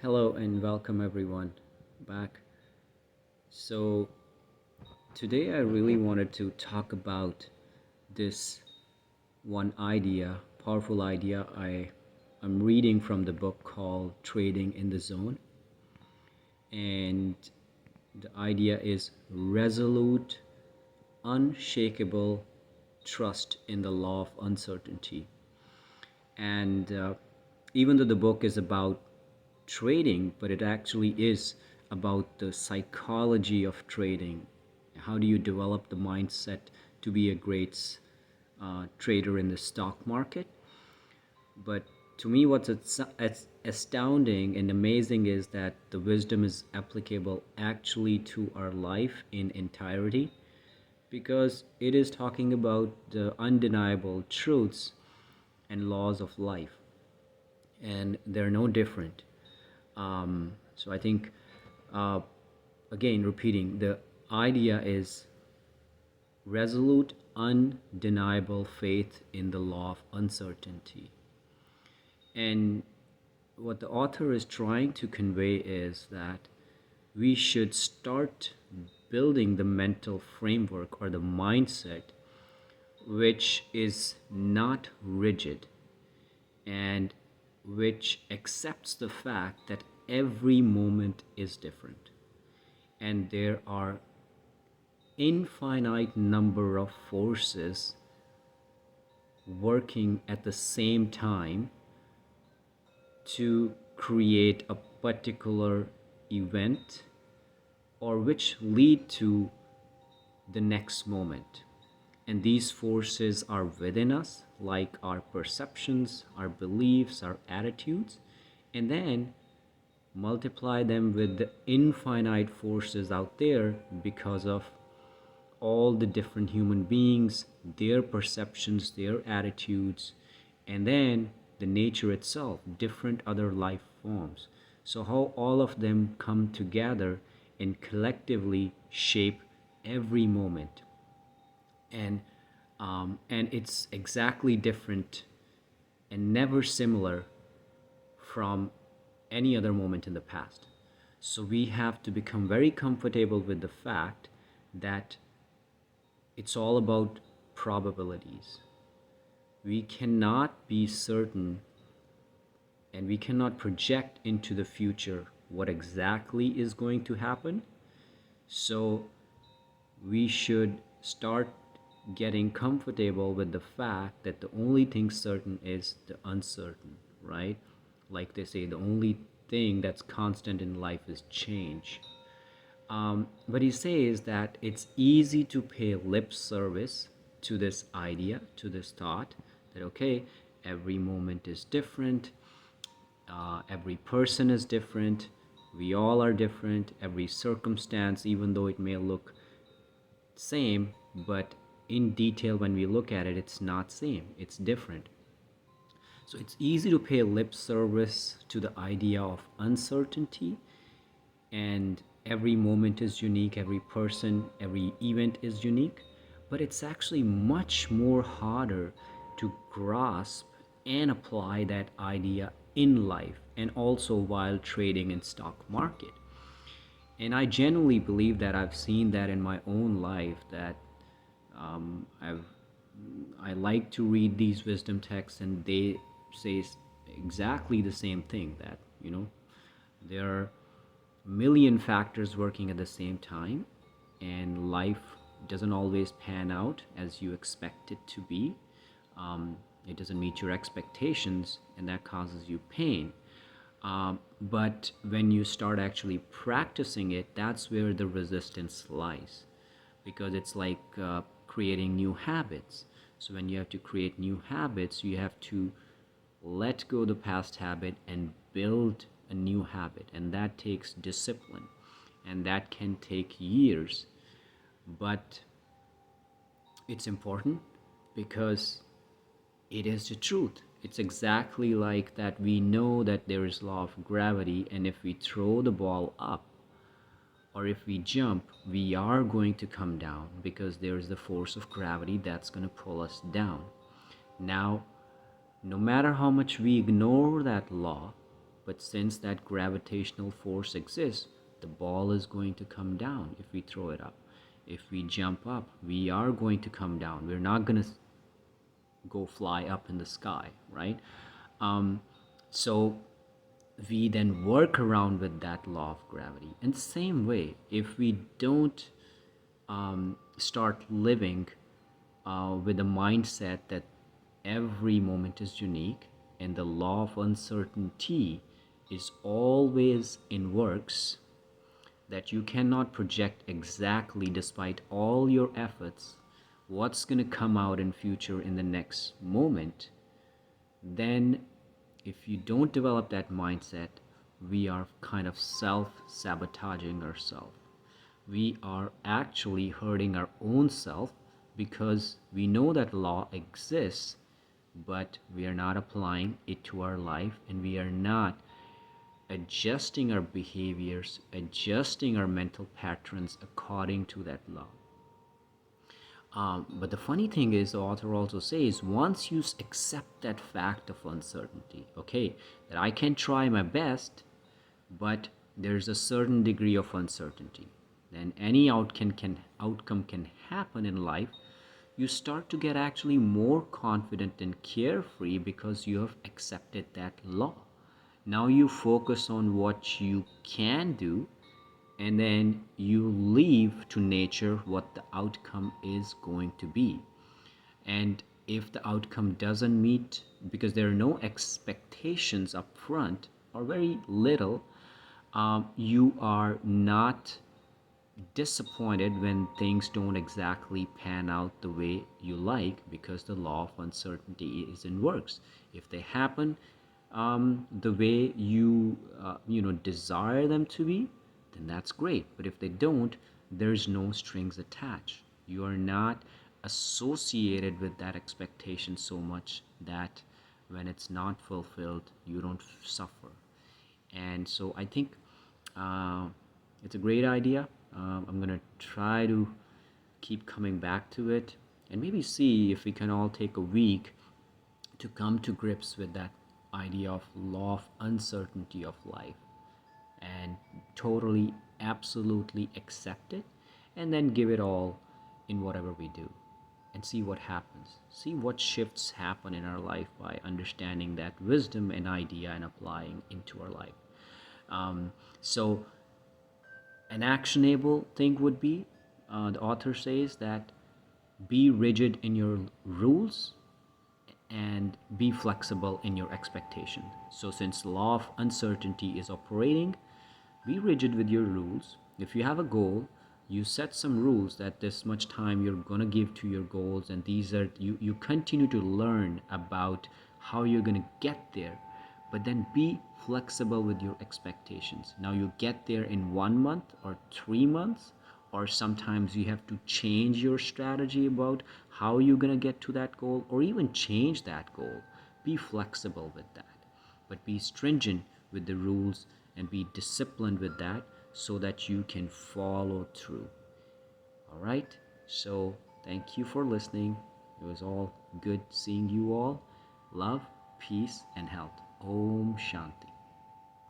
Hello and welcome everyone back. So, today I really wanted to talk about this one idea, powerful idea I'm reading from the book called Trading in the Zone. And the idea is resolute, unshakable trust in the law of uncertainty. And even though the book is about trading, but it actually is about the psychology of trading. How do you develop the mindset to be a great trader in the stock market? But to me, what's astounding and amazing is that the wisdom is applicable actually to our life in entirety because it is talking about the undeniable truths and laws of life, and they're no different. So I think, uh, again, repeating, the idea is resolute, undeniable faith in the law of uncertainty. And what the author is trying to convey is that we should start building the mental framework or the mindset which is not rigid and which accepts the fact that every moment is different and there are infinite number of forces working at the same time to create a particular event or which lead to the next moment. And these forces are within us, like our perceptions, our beliefs, our attitudes, and then multiply them with the infinite forces out there because of all the different human beings, their perceptions, their attitudes, and then the nature itself, different other life forms. So, how all of them come together and collectively shape every moment. And and it's exactly different and never similar from any other moment in the past. So we have to become very comfortable with the fact that it's all about probabilities. We cannot be certain and we cannot project into the future what exactly is going to happen. So we should start getting comfortable with the fact that the only thing certain is the uncertain, right? Like they say, the only thing that's constant in life is change. But he says that it's easy to pay lip service to this idea, to this thought that, okay, every moment is different, every person is different, we all are different, every circumstance, even though it may look same, but in detail when we look at it, it's not same, it's different. So it's easy to pay lip service to the idea of uncertainty, and every moment is unique, every person, every event is unique, but it's actually much more harder to grasp and apply that idea in life and also while trading in stock market. And I genuinely believe that I've seen that in my own life, that I've I like to read these wisdom texts, and they say exactly the same thing, that there are a million factors working at the same time, and life doesn't always pan out as you expect it to be. It doesn't meet your expectations, and that causes you pain. But when you start actually practicing it, that's where the resistance lies, because it's like creating new habits. So when you have to create new habits, you have to let go the past habit and build a new habit, and that takes discipline, and that can take years. But it's important because it is the truth. It's exactly like that. We know that there is law of gravity, and if we throw the ball up or if we jump, we are going to come down because there is the force of gravity that's going to pull us down. Now, no matter how much we ignore that law, But since that gravitational force exists, the ball is going to come down if we throw it up. If we jump up, we are going to come down. We're not going to go fly up in the sky, right? So we then work around with that law of gravity. In the same way, if we don't start living with a mindset that every moment is unique and the law of uncertainty is always in works, that you cannot project exactly, despite all your efforts, what's going to come out in future in the next moment, then if you don't develop that mindset, we are kind of self-sabotaging ourselves. We are actually hurting our own self because we know that law exists, but we are not applying it to our life, and we are not adjusting our behaviors, adjusting our mental patterns according to that law. But the funny thing is, the author also says, once you accept that fact of uncertainty, okay, that I can try my best, but there's a certain degree of uncertainty, then any outcome can happen in life. You start to get actually more confident and carefree because you have accepted that law. Now you focus on what you can do, and then you leave to nature what the outcome is going to be. And if the outcome doesn't meet, because there are no expectations up front or very little, you are not disappointed when things don't exactly pan out the way you like, because the law of uncertainty is in works. If they happen the way you desire them to be, then that's great. But if they don't, there's no strings attached. You are not associated with that expectation so much that when it's not fulfilled, you don't suffer. And so I think it's a great idea. I'm gonna try to keep coming back to it, and maybe see if we can all take a week to come to grips with that idea of law of uncertainty of life, and totally, absolutely accept it, and then give it all in whatever we do, and see what happens. See what shifts happen in our life by understanding that wisdom and idea and applying into our life. So an actionable thing would be, the author says that be rigid in your rules and be flexible in your expectation. So since the law of uncertainty is operating, be rigid with your rules. If you have a goal, you set some rules that this much time you're going to give to your goals, and these are you continue to learn about how you're going to get there. But then be flexible with your expectations. Now you get there in 1 month or 3 months, or sometimes you have to change your strategy about how you're going to get to that goal, or even change that goal. Be flexible with that, but be stringent with the rules and be disciplined with that so that you can follow through. All right, so thank you for listening. It was all good seeing you all. Love, peace, and health. Om Shanti.